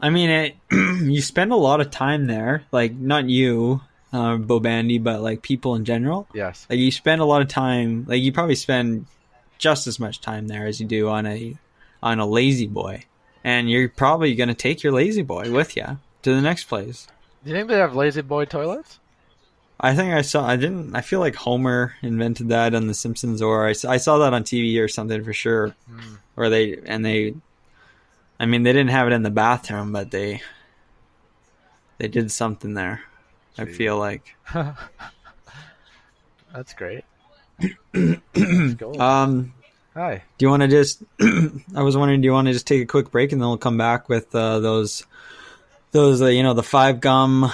Speaker 7: I mean, you spend a lot of time there, like, not you, Bobandy, but, like, people in general.
Speaker 8: Yes.
Speaker 7: Like, you spend a lot of time, like, you probably spend just as much time there as you do on a lazy boy, and you're probably going to take your lazy boy with you to the next place.
Speaker 8: Do you think they have lazy boy toilets?
Speaker 7: I think I feel like Homer invented that on The Simpsons, or I saw that on TV or something for sure. Or they didn't have it in the bathroom, but they did something there. Jeez. I feel like.
Speaker 8: That's great.
Speaker 7: Hi. Do you want to just? I was wondering, do you want to just take a quick break and then we'll come back with those the 5 gum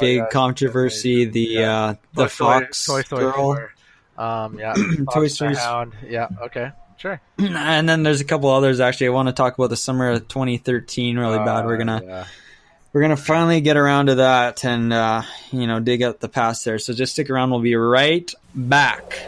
Speaker 7: Big
Speaker 8: yeah,
Speaker 7: controversy. The Fox
Speaker 8: Toy Story
Speaker 7: girl.
Speaker 8: 4. Yeah.
Speaker 7: Toy
Speaker 8: Fox
Speaker 7: Story.
Speaker 8: the Hound. Yeah. Okay. Sure.
Speaker 7: And then there's a couple others. Actually, I want to talk about the summer of 2013 really bad. We're gonna finally get around to that and dig out the past there. So just stick around. We'll be right back.